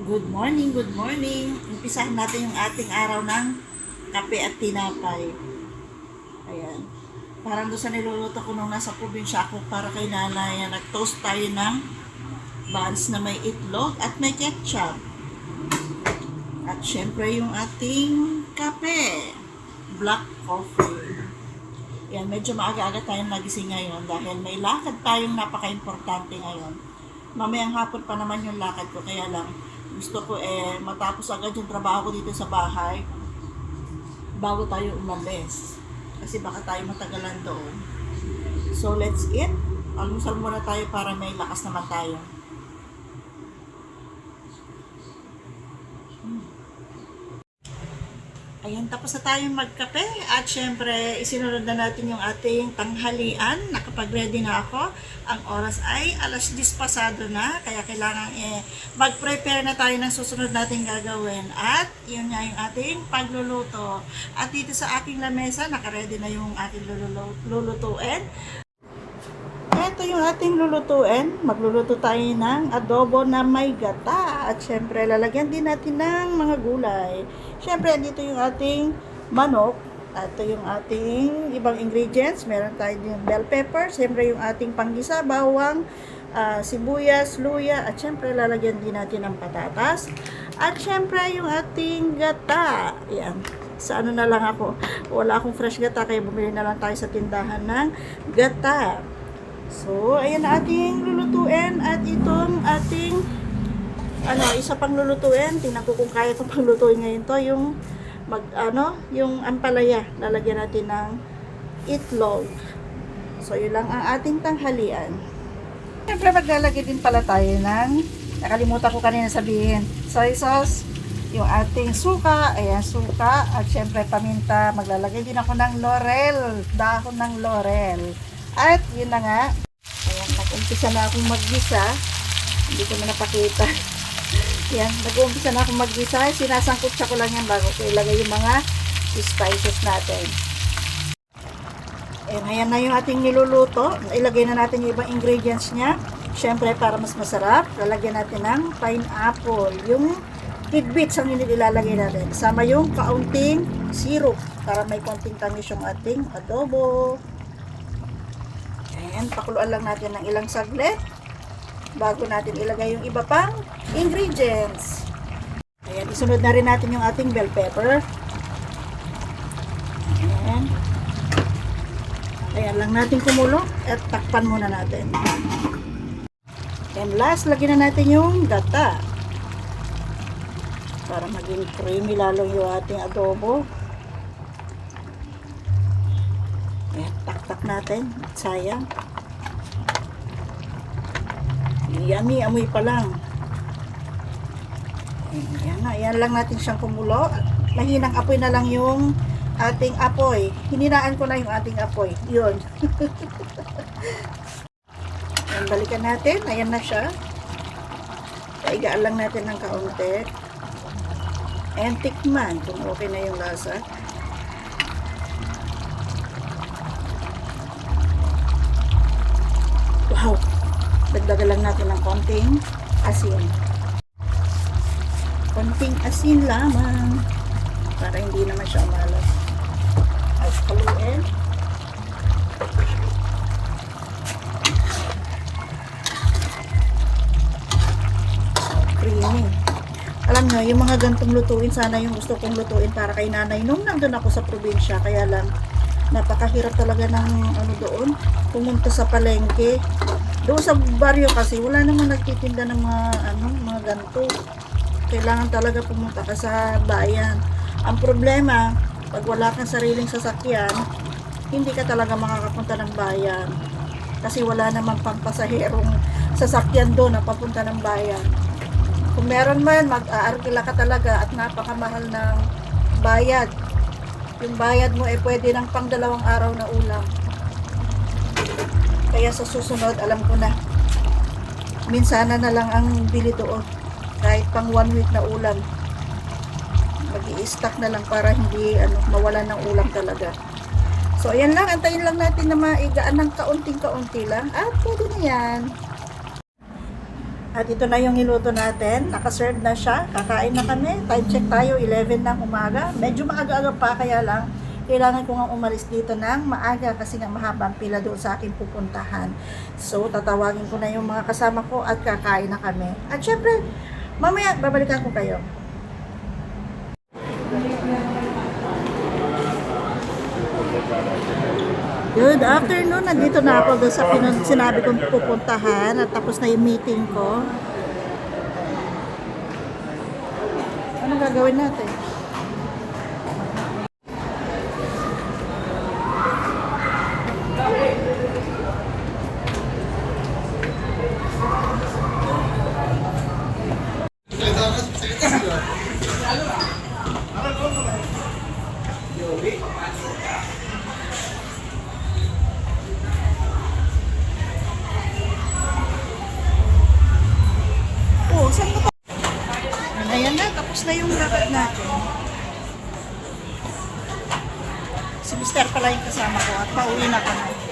Good morning, good morning. Umpisahan natin yung ating araw ng kape at tinapay. Ayan. Parang doon sa niluluto ko nung nasa probinsya ako para kay nanay. Nag-toast tayo ng buns na may itlog at may ketchup. At syempre yung ating kape. Black coffee. Ayan, medyo maaga-aga tayong nagising ngayon dahil may lakad tayong napaka-importante ngayon. Mamayang hapon pa naman yung lakad ko, kaya lang gusto ko matapos agad yung trabaho ko dito sa bahay bago tayo umalis. Kasi baka tayo matagalan doon. So let's eat. Almusal muna tayo para may lakas naman tayo. Ayan, tapos na tayong magkape at syempre isinunod na natin yung ating tanghalian. Nakapag-ready na ako. Ang oras ay alas 10 pasado na, kaya kailangan mag-prepare na tayo ng susunod nating gagawin. At yun nga yung ating pagluluto. At dito sa aking lamesa, naka-ready na yung ating lulutuin. Ito yung ating lulutuin. Magluluto tayo ng adobo na may gata. At syempre, lalagyan din natin ng mga gulay. Syempre, dito yung ating manok. At ito yung ating ibang ingredients. Meron tayo din bell pepper. Syempre, yung ating panggisa, bawang, sibuyas, luya. At syempre, lalagyan din natin ng patatas. At syempre, yung ating gata. Yan. Sa ano na lang ako. Wala akong fresh gata, kaya bumili na lang tayo sa tindahan ng gata. So, ayan na ating lulutuin at itong ating isa pang lulutuin. Tingnan ko kung kaya kong panglutuin ngayon to, yung yung ampalaya. Lalagyan natin ng itlog. So, yun lang ang ating tanghalian. Siyempre, maglalagay din pala tayo ng, nakalimutan ko kanina sabihin, soy sauce, yung ating suka, ayan, suka, at siyempre paminta. Maglalagay din ako ng laurel, dahon ng laurel. At yun na nga, ayan, nag-umpisa na akong maggisa. Hindi ko na napakita. Yan, nag-umpisa na akong maggisa. Sinasangkutsa ko lang yan bago ko ilagay yung mga spices natin. Ayan, ayan na yung ating niluluto. Ilagay na natin yung ibang ingredients niya. Siyempre, para mas masarap, lalagyan natin ng pineapple. Yung tidbits ang nilalagay natin. Kasama yung kaunting syrup para may konting tamis yung ating adobo. Ayan, pakuluan lang natin ng ilang saglit bago natin ilagay yung iba pang ingredients. Ayan, isunod na rin natin yung ating bell pepper. Ayan. Ayan lang natin kumulo at takpan muna natin. And last, lagyan na natin yung gata para maging creamy lalo yung ating adobo. Ayan, tak-tak natin. Sayang. Yummy, amoy pa lang. Ayan na, ayan lang natin siyang kumulo. Mahinang apoy na lang yung ating apoy. Hininaan ko na yung ating apoy. Yun. Ayan, balikan natin. Ayan na siya. Kaigaan lang natin ng kaunti. Ayan, tikman kung okay na yung lasa. Wow! Dagdagan lang natin ng konting asin. Konting asin lamang para hindi naman siya umalas. At haluin. Creamy. Alam nyo, yung mga gantong lutuin, sana yung gusto kong lutuin para kay nanay nung nandun ako sa probinsya. Kaya lang, napakahirap talaga ng doon, pumunta sa palengke. Doon sa baryo kasi wala namang nagtitinda ng mga ganito. Kailangan talaga pumunta ka sa bayan. Ang problema, pag wala kang sariling sasakyan, hindi ka talaga makakapunta ng bayan. Kasi wala namang pampasaherong sasakyan doon na papunta ng bayan. Kung meron man, mag-aarkila ka talaga at napakamahal ng bayad. Yung bayad mo pwede ng pang 2 araw na ulam. Kaya sa susunod, alam ko na, minsana na lang ang bili doon. Kahit pang 1 week na ulam. Mag-i-stock na lang para hindi mawalan ng ulam talaga. So, ayan lang. Antayin lang natin na maigaan ng kaunting-kaunti lang. At pwede na yan. At ito na yung niluto natin. Nakaserve na siya. Kakain na kami. Time check tayo, 11 ng umaga. Medyo maaga-aga pa, kaya lang kailangan ko nga umalis dito ng maaga kasi nga mahabang pila doon sa aking pupuntahan. So, tatawagin ko na yung mga kasama ko at kakain na kami. At syempre, mamaya babalikan ko kayo. Good afternoon. Nandito na ako doon sa sinabi kong pupuntahan at tapos na yung meeting ko. Ano gagawin natin? Oh, saan mo? Ayan na, tapos na yung lakad natin. Si Mr. pala yung kasama ko at pauwi na kami.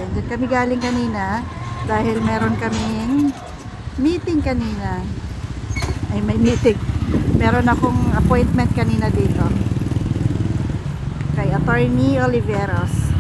Yan, dyan kami galing kanina dahil meron kaming meeting kanina. Ay, may meeting. Meron akong appointment kanina dito kay Attorney Oliveros.